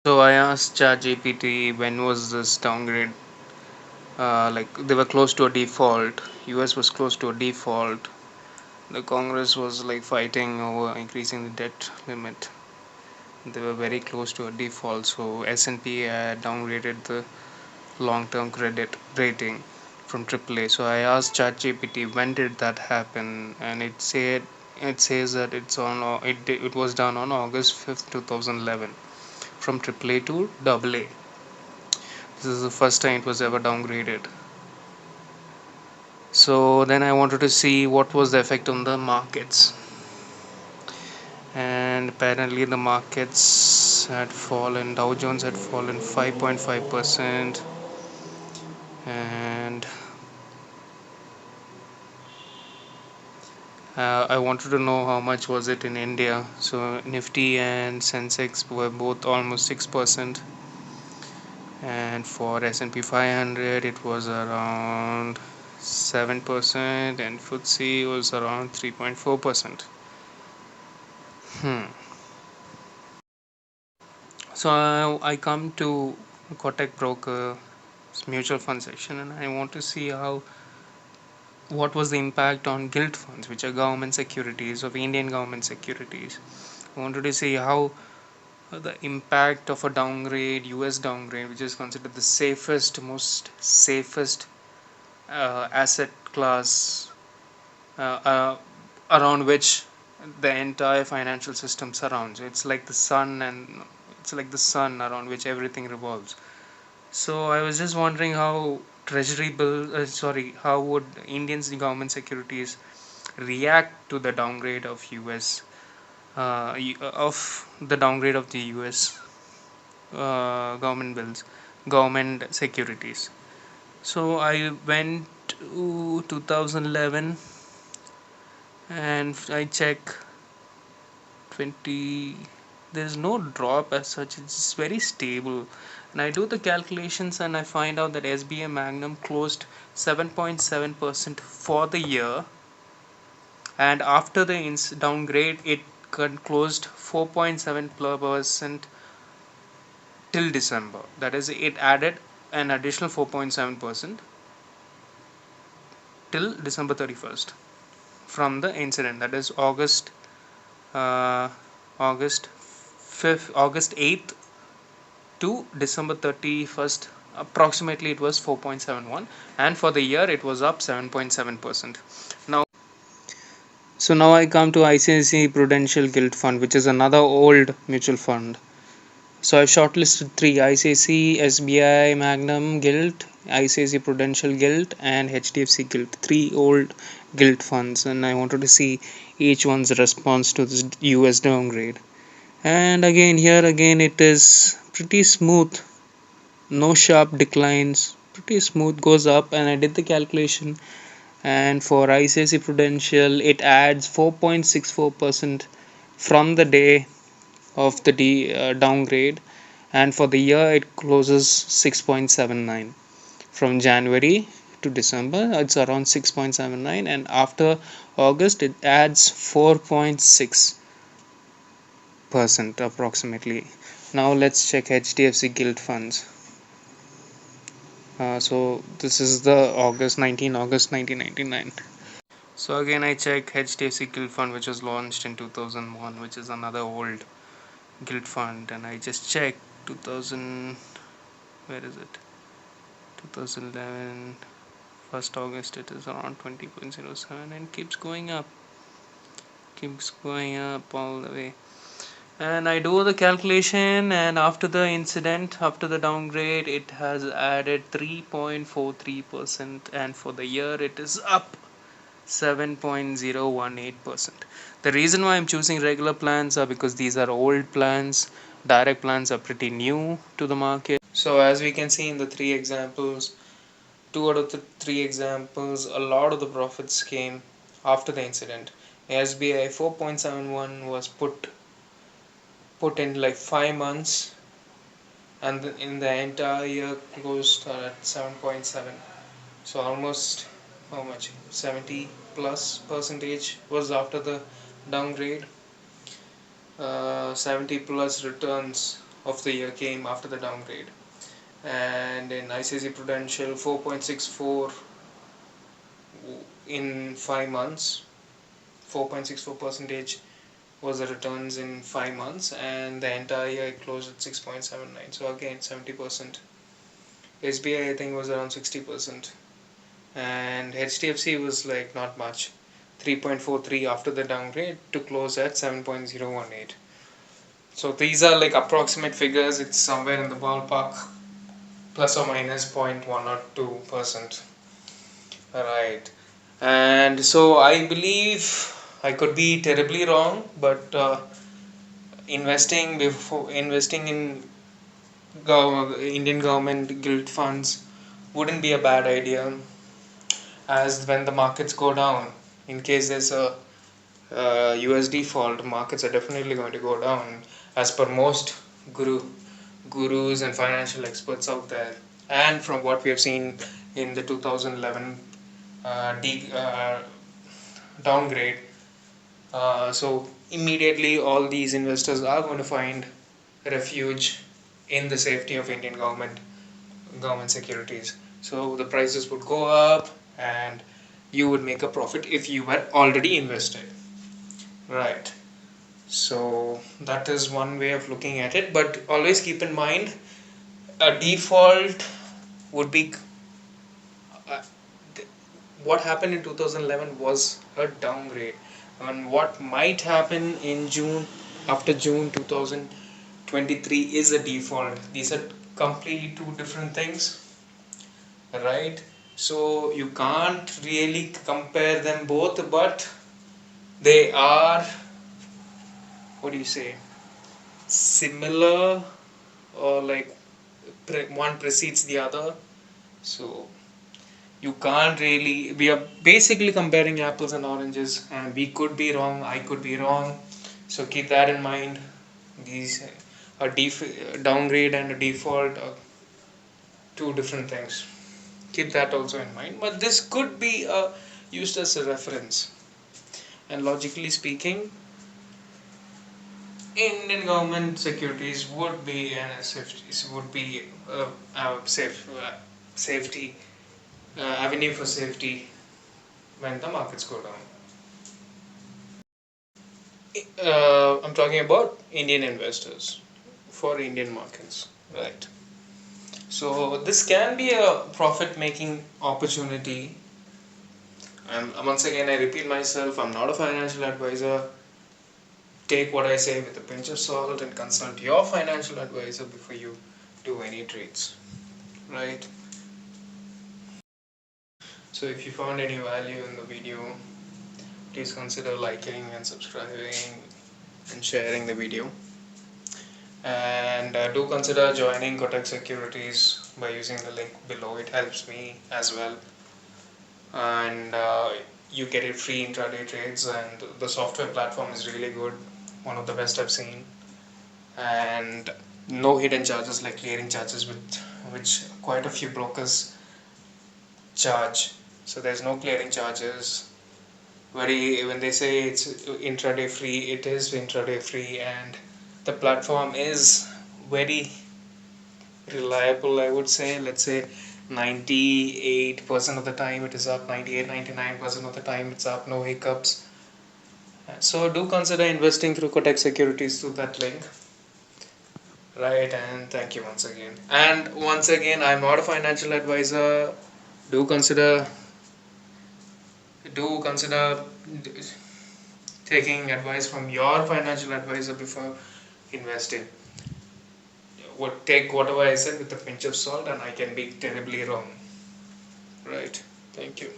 So I asked ChatGPT when was this downgrade? Like they were close to a default. US was close to a default. The Congress was like fighting over increasing the debt limit. They were very close to a default. So S&P had downgraded the long-term credit rating from AAA. So I asked ChatGPT when did that happen, and it says that it was done on August 5th, 2011, from AAA to AA. This is the first time it was ever downgraded. So then I wanted to see what was the effect on the markets, and apparently the markets had fallen. Dow Jones had fallen 5.5%, and I wanted to know how much was it in India. So Nifty and Sensex were both almost 6%, and for S&P 500 it was around 7%, and FTSE was around 3.4%. Hmm. So I come to Kotak Broker mutual fund section, and I want to see how what was the impact on gilt funds, which are government securities of Indian government securities. I wanted to see how the impact of a downgrade, US downgrade, which is considered the most safest asset class around which the entire financial system surrounds. It's like the sun around which everything revolves. So I was just wondering how how would Indians government securities react to the downgrade of US, of the downgrade of the US government bills, government securities. So I went to 2011 and I check 20. There's no drop as such, it's very stable. And I do the calculations and I find out that SBA Magnum closed 7.7% for the year, and after the downgrade, it closed 4.7% till December. That is, it added an additional 4.7% till December 31st from the incident. That is uh, August 5th, August 8th to December 31st. Approximately it was 4.71, and for the year it was up 7.7%. Now, so now I come to ICICI Prudential Gilt Fund, which is another old mutual fund. So I've shortlisted three: ICICI, SBI Magnum Gilt, ICICI Prudential Gilt, and HDFC Gilt. Three old gilt funds, and I wanted to see each one's response to this US downgrade. And again, it is pretty smooth, no sharp declines, pretty smooth, goes up. And I did the calculation, and for ICICI Prudential, it adds 4.64% from the day of the downgrade, and for the year it closes 6.79. From January to December it's around 6.79, and after August it adds 4.6% approximately. Now let's check HDFC Gilt funds. So this is the August 1999. So again I check HDFC Gilt fund, which was launched in 2001, which is another old gilt fund, and I just check 2000, where is it, 2011, 1st August, it is around 20.07 and keeps going up all the way. And I do the calculation, and after the incident, after the downgrade, it has added 3.43%, and for the year it is up 7.018%. The reason why I'm choosing regular plans are because these are old plans. Direct plans are pretty new to the market. So as we can see in the three examples, two out of the three examples, a lot of the profits came after the incident. SBI 4.71 was put in like 5 months, and in the entire year closed at 7.7. So almost how much? 70 plus percentage was after the downgrade. 70 plus returns of the year came after the downgrade. And in ICICI Prudential, 4.64 in 5 months. 4.64 percentage was the returns in 5 months, and the entire year closed at 6.79. So again, 70%. SBI I think was around 60%, and HDFC was like not much, 3.43 after the downgrade to close at 7.018. So these are like approximate figures. It's somewhere in the ballpark, plus or minus 0.1 or 2%. Right. And so I believe, I could be terribly wrong, but investing in Indian government gilt funds wouldn't be a bad idea, as when the markets go down, in case there's a US default, markets are definitely going to go down, as per most gurus and financial experts out there. And from what we have seen in the 2011 downgrade, so immediately all these investors are going to find refuge in the safety of Indian government securities. So the prices would go up, and you would make a profit if you were already invested. Right. So that is one way of looking at it, but always keep in mind a default would be uh, what happened in 2011 was a downgrade, and what might happen in June, after June 2023, is a default. These are completely two different things, right? So you can't really compare them both, but they are, what do you say, similar, or like one precedes the other. So you can't really, we are basically comparing apples and oranges, and we could be wrong, I could be wrong. So keep that in mind. These a downgrade and a default are two different things. Keep that also in mind, but this could be used as a reference. And logically speaking, Indian government securities would be an safety, would be safety avenue for safety when the markets go down. I'm talking about Indian investors for Indian markets, right? So this can be a profit-making opportunity. And once again, I repeat myself: I'm not a financial advisor. Take what I say with a pinch of salt and consult your financial advisor before you do any trades, right? So if you found any value in the video, please consider liking and subscribing and sharing the video. And do consider joining Kotak Securities by using the link below. It helps me as well. And you get it free intraday trades, and the software platform is really good, one of the best I've seen. And no hidden charges like clearing charges, which quite a few brokers charge. So there's no clearing charges. When they say it's intraday free, it is intraday free, and the platform is very reliable, I would say. Let's say 98% of the time it is up, 99% of the time it's up, no hiccups. So do consider investing through Kotak Securities through that link. Right, and thank you once again. And once again, I'm not a financial advisor. Do consider do consider taking advice from your financial advisor before investing. Take whatever I said with a pinch of salt, and I can be terribly wrong. Right. Thank you.